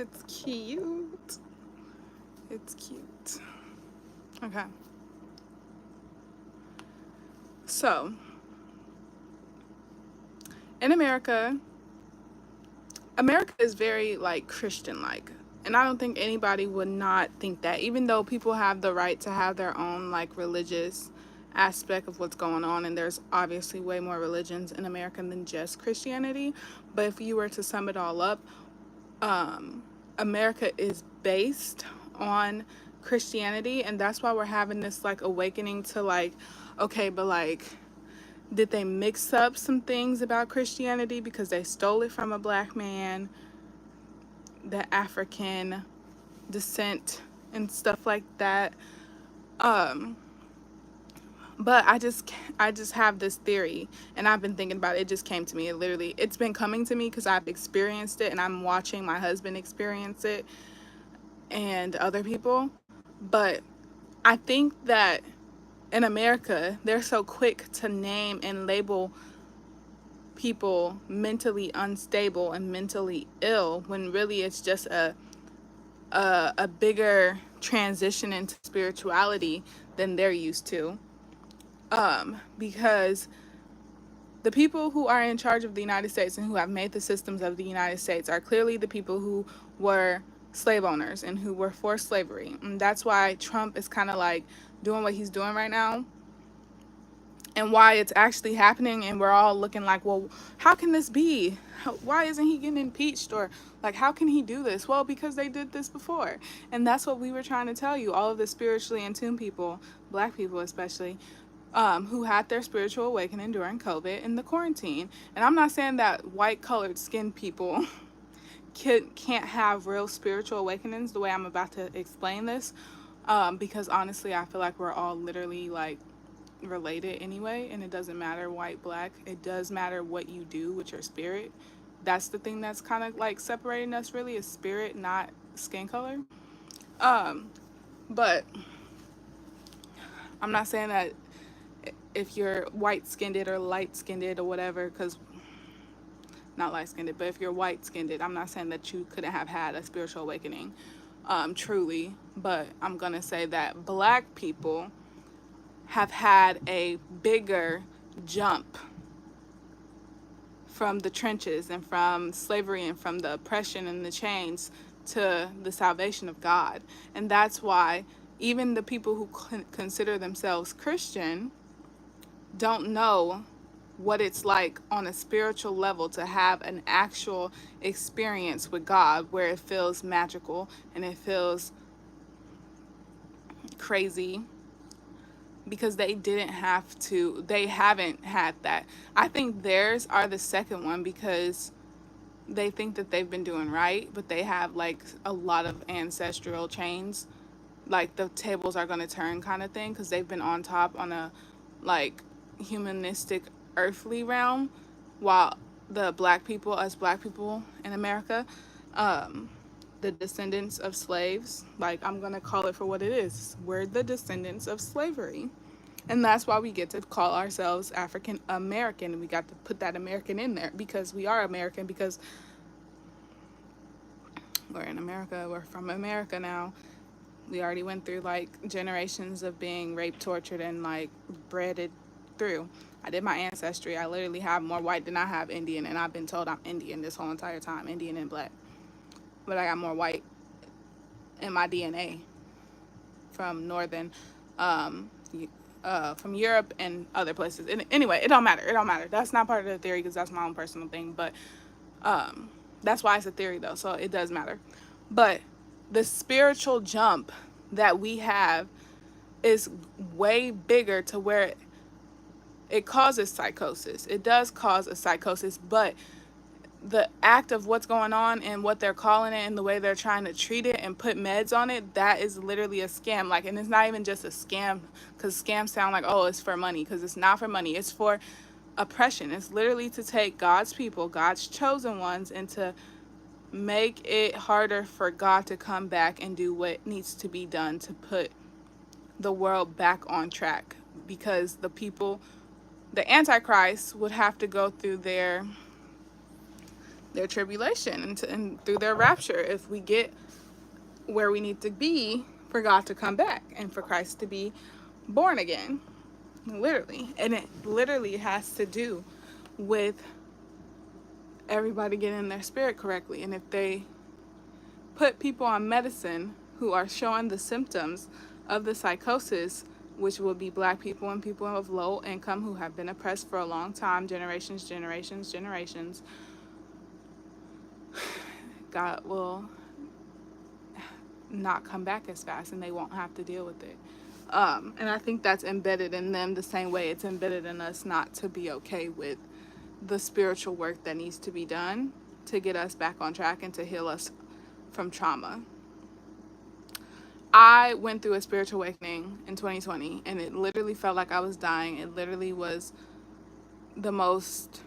It's cute. It's cute. Okay. So, in America, America is very like Christian like. And I don't think anybody would not think that, even though people have the right to have their own like religious aspect of what's going on, and there's obviously way more religions in America than just Christianity. But if you were to sum it all up, America is based on Christianity, and that's why we're having this like awakening to like, okay, but like, did they mix up some things about Christianity because they stole it from a black man, the African descent and stuff like that? Um, but I just have this theory, and I've been thinking about it. It just came to me. It's been coming to me because I've experienced it, and I'm watching my husband experience it and other people. But I think that in America, they're so quick to name and label people mentally unstable and mentally ill when really it's just a bigger transition into spirituality than they're used to. Because the people who are in charge of the United States and who have made the systems of the United States are clearly the people who were slave owners and who were for slavery. And that's why Trump is kind of like doing what he's doing right now, and why it's actually happening, and we're all looking like, well, how can this be? Why isn't he getting impeached? Or like, how can he do this? Well, because they did this before. And that's what we were trying to tell you, all of the spiritually in tune people, black people especially, who had their spiritual awakening during COVID and the quarantine. And I'm not saying that white colored skinned people can't have real spiritual awakenings the way I'm about to explain this, because honestly I feel like we're all literally like related anyway, and it doesn't matter white, black. It does matter what you do with your spirit. That's the thing that's kind of like separating us, really, is spirit, not skin color. um but I'm not saying that if you're white skinned or light skinned or whatever, because not light skinned, but if you're white skinned, I'm not saying that you couldn't have had a spiritual awakening, truly. But I'm gonna say that black people have had a bigger jump from the trenches and from slavery and from the oppression and the chains to the salvation of God. And that's why even the people who consider themselves Christian don't know what it's like on a spiritual level to have an actual experience with God where it feels magical and it feels crazy, because they haven't had that. I think theirs are the second one because they think that they've been doing right, but they have like a lot of ancestral chains, like the tables are going to turn kind of thing, because they've been on top on a like humanistic earthly realm, while the black people in America, the descendants of slaves, like I'm going to call it for what it is, we're the descendants of slavery. And that's why we get to call ourselves African American. We got to put that American in there because we are American, because we're in America, we're from America now. We already went through like generations of being raped, tortured, and like breaded through. I did my ancestry. I literally have more white than I have Indian, and I've been told I'm Indian this whole entire time, Indian and black. But I got more white in my DNA from northern, um, from Europe and other places. And anyway, it don't matter. It don't matter. That's not part of the theory because that's my own personal thing. But that's why it's a theory though, so it does matter. But the spiritual jump that we have is way bigger to where it causes psychosis. It does cause a psychosis, but the act of what's going on and what they're calling it and the way they're trying to treat it and put meds on it, that is literally a scam. Like, and it's not even just a scam, because scams sound like, oh, it's for money, because it's not for money. It's for oppression. It's literally to take God's people, God's chosen ones, and to make it harder for God to come back and do what needs to be done to put the world back on track. Because the people, the Antichrist would have to go through their tribulation and through their rapture, if we get where we need to be for God to come back and for Christ to be born again, literally. And it literally has to do with everybody getting their spirit correctly. And if they put people on medicine who are showing the symptoms of the psychosis, which will be black people and people of low income who have been oppressed for a long time, generations, God will not come back as fast and they won't have to deal with it. And I think that's embedded in them the same way it's embedded in us not to be okay with the spiritual work that needs to be done to get us back on track and to heal us from trauma. I went through a spiritual awakening in 2020 and it literally felt like I was dying. It literally was the most,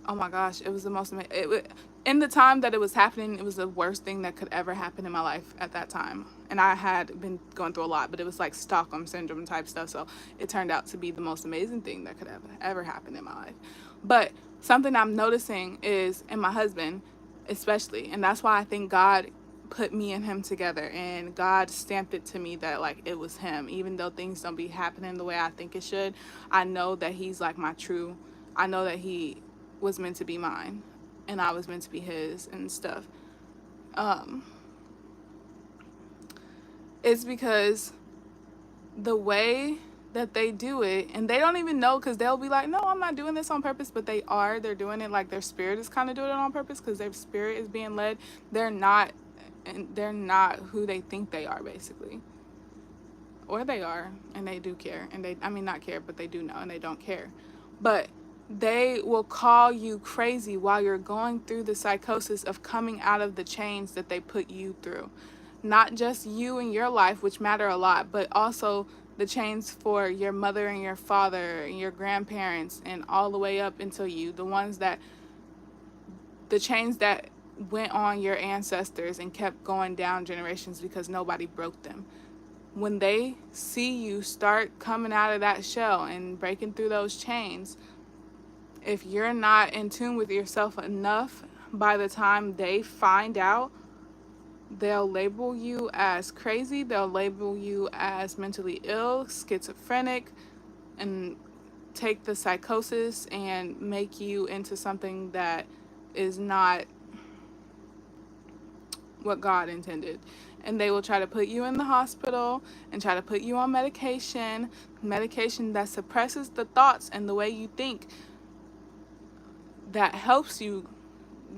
oh my gosh, it was the most amazing. In the time that it was happening, it was the worst thing that could ever happen in my life at that time. And I had been going through a lot, but it was like Stockholm syndrome type stuff. So it turned out to be the most amazing thing that could ever happen in my life. But something I'm noticing is in my husband, especially, and that's why I think God put me and him together, and God stamped it to me that like it was him. Even though things don't be happening the way I think it should, I know that he's like I know that he was meant to be mine and I was meant to be his and stuff. It's because the way that they do it, and they don't even know, because they'll be like, no, I'm not doing this on purpose, but they're doing it like their spirit is kind of doing it on purpose because their spirit is being led. They're not who they think they are, basically. Or they are, and they do care, and not care, but they do know, and they don't care. But they will call you crazy while you're going through the psychosis of coming out of the chains that they put you through. Not just you and your life, which matter a lot, but also the chains for your mother and your father and your grandparents and all the way up until you. The chains that went on your ancestors and kept going down generations because nobody broke them. When they see you start coming out of that shell and breaking through those chains, if you're not in tune with yourself enough, by the time they find out, they'll label you as crazy, they'll label you as mentally ill, schizophrenic, and take the psychosis and make you into something that is not what God intended. And they will try to put you in the hospital and try to put you on medication that suppresses the thoughts and the way you think, that helps you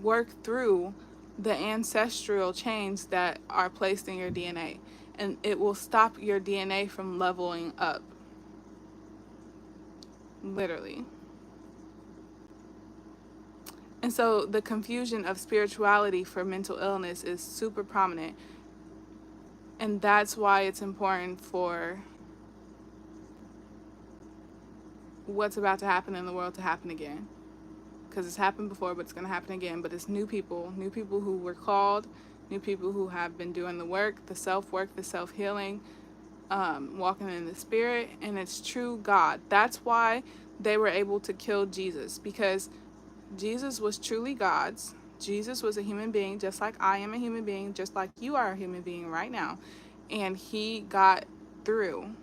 work through the ancestral chains that are placed in your DNA. And it will stop your DNA from leveling up. Literally. And so the confusion of spirituality for mental illness is super prominent. And that's why it's important for what's about to happen in the world to happen again. Because it's happened before, but it's going to happen again. But it's new people who were called, new people who have been doing the work, the self-work, the self-healing, walking in the spirit, and it's true God. That's why they were able to kill Jesus, because Jesus was truly God's. Jesus was a human being, just like I am a human being, just like you are a human being right now. And he got through.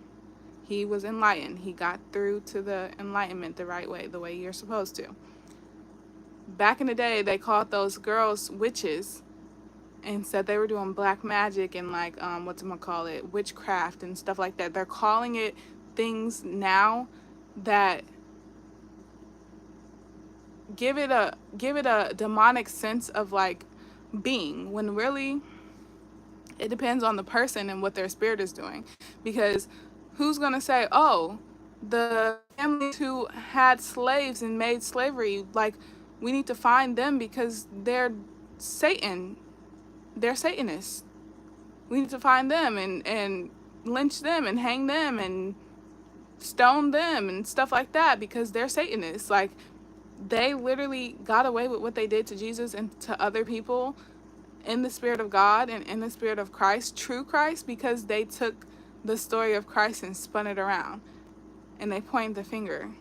He was enlightened. He got through to the enlightenment the right way, the way you're supposed to. Back in the day, they called those girls witches and said they were doing black magic and like witchcraft and stuff like that. They're calling it things now that give it a demonic sense of like being, when really it depends on the person and what their spirit is doing. Because who's gonna say, oh, the families who had slaves and made slavery, like, we need to find them because they're Satan. They're Satanists. We need to find them and lynch them and hang them and stone them and stuff like that because they're Satanists. Like, they literally got away with what they did to Jesus and to other people in the spirit of God and in the spirit of Christ, true Christ, because they took the story of Christ and spun it around. And they pointed the finger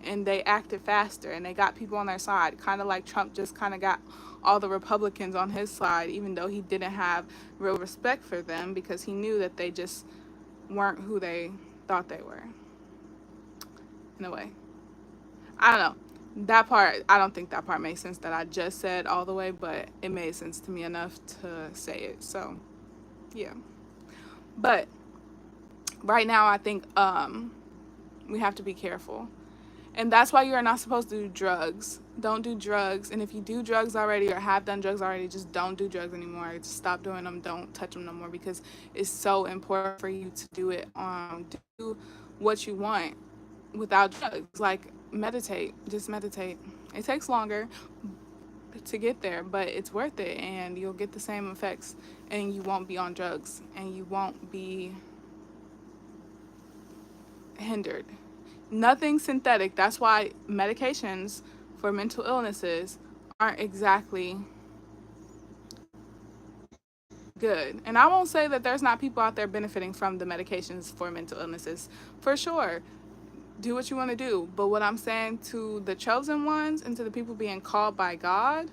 and they acted faster and they got people on their side, kind of like Trump just kind of got all the Republicans on his side, even though he didn't have real respect for them because he knew that they just weren't who they thought they were. In a way, I don't know. That part, I don't think that part made sense that I just said all the way, but it made sense to me enough to say it. So, yeah. But right now, I think we have to be careful. And that's why you are not supposed to do drugs. Don't do drugs. And if you do drugs already or have done drugs already, just don't do drugs anymore. Just stop doing them. Don't touch them no more because it's so important for you to do it. Do what you want without drugs. Like meditate. Just meditate. It takes longer to get there, but it's worth it. And you'll get the same effects. And you won't be on drugs. And you won't be hindered. Nothing synthetic. That's why medications for mental illnesses aren't exactly good. And I won't say that there's not people out there benefiting from the medications for mental illnesses. For sure. Do what you want to do. But what I'm saying to the chosen ones and to the people being called by God,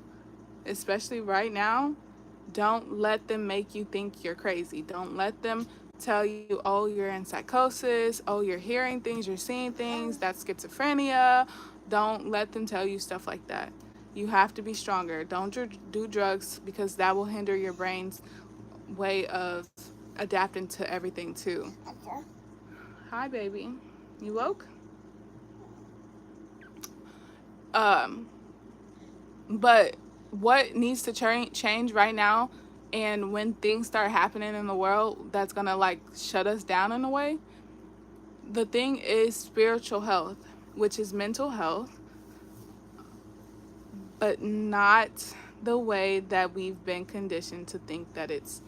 especially right now, don't let them make you think you're crazy. Don't let them tell you, oh, you're in psychosis, oh, you're hearing things, you're seeing things, that's schizophrenia. Don't let them tell you stuff like that. You have to be stronger. Don't do drugs because that will hinder your brain's way of adapting to everything too. Hi, baby. You woke? But what needs to change right now, and when things start happening in the world that's gonna like shut us down in a way, the thing is spiritual health, which is mental health, but not the way that we've been conditioned to think that it's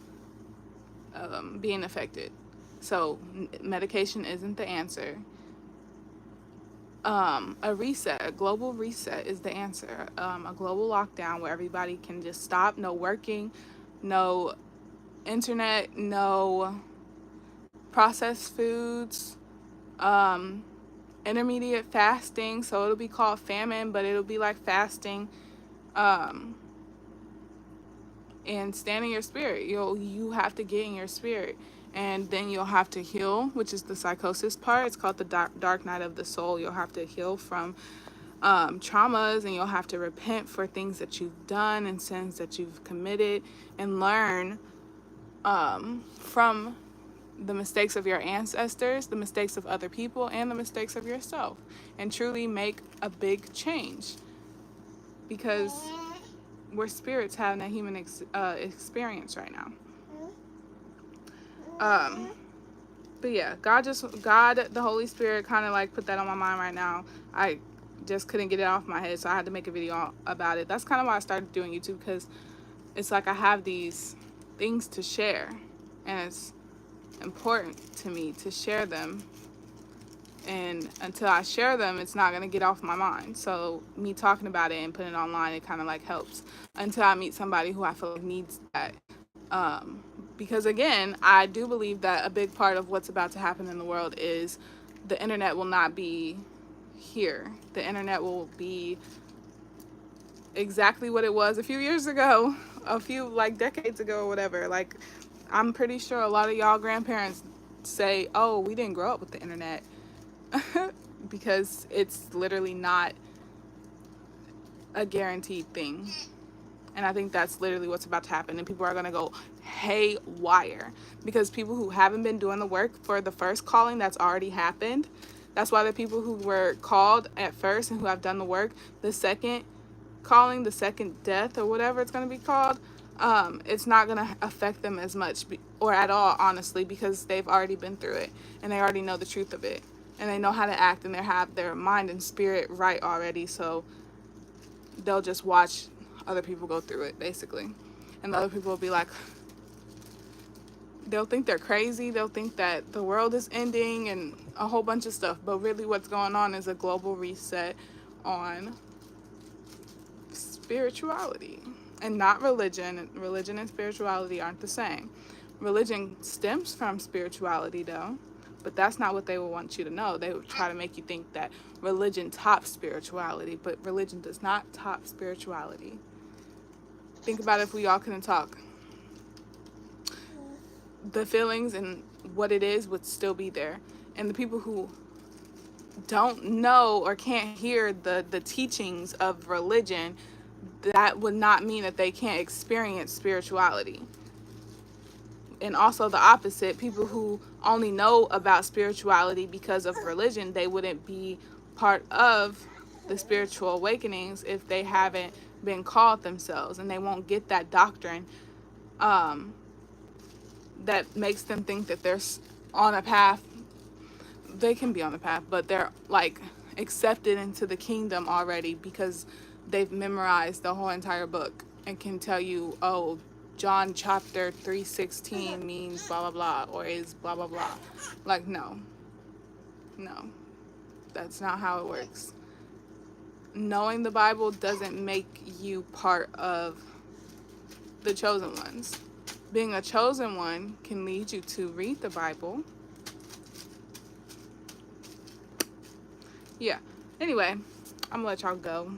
being affected. So medication isn't the answer. A reset, a global reset is the answer. A global lockdown where everybody can just stop, no working, no internet, no processed foods, intermediate fasting. So it'll be called famine, but it'll be like fasting. And stand in your spirit. You have to get in your spirit. And then you'll have to heal, which is the psychosis part. It's called the dark night of the soul. You'll have to heal from traumas, and you'll have to repent for things that you've done and sins that you've committed, and learn from the mistakes of your ancestors, the mistakes of other people, and the mistakes of yourself, and truly make a big change, because we're spirits having a human experience right now. But yeah, God, the Holy Spirit kind of like put that on my mind right now. I just couldn't get it off my head, so I had to make a video about it. That's kind of why I started doing YouTube, because it's like I have these things to share, and it's important to me to share them. And until I share them, it's not going to get off my mind. So me talking about it and putting it online, it kind of like helps until I meet somebody who I feel like needs that. Because again, I do believe that a big part of what's about to happen in the world is the internet will not be here. The internet will be exactly what it was a few years ago, a few like decades ago or whatever. Like, I'm pretty sure a lot of y'all grandparents say, oh, we didn't grow up with the internet. Because it's literally not a guaranteed thing. And I think that's literally what's about to happen. And people are going to go haywire. Because people who haven't been doing the work for the first calling that's already happened, that's why the people who were called at first and who have done the work, the second calling, the second death, or whatever it's going to be called, it's not going to affect them as much or at all, honestly, because they've already been through it. And they already know the truth of it. And they know how to act, and they have their mind and spirit right already. So they'll just watch other people go through it, basically. And the other people will be like, they'll think they're crazy. They'll think that the world is ending and a whole bunch of stuff. But really what's going on is a global reset on spirituality and not religion. Religion and spirituality aren't the same. Religion stems from spirituality, though. But that's not what they would want you to know. They would try to make you think that religion tops spirituality, but religion does not top spirituality. Think about it, if we all couldn't talk. The feelings and what it is would still be there. And the people who don't know or can't hear the teachings of religion, that would not mean that they can't experience spirituality. And also the opposite, people who only know about spirituality because of religion, they wouldn't be part of the spiritual awakenings if they haven't been called themselves, and they won't get that doctrine that makes them think that they're on a path. They can be on the path, but they're like accepted into the kingdom already because they've memorized the whole entire book and can tell you, oh, John chapter 3:16 means blah, blah, blah, or is blah, blah, blah. Like, no, that's not how it works. Knowing the Bible doesn't make you part of the chosen ones. Being a chosen one can lead you to read the Bible. Yeah. Anyway, I'm gonna let y'all go.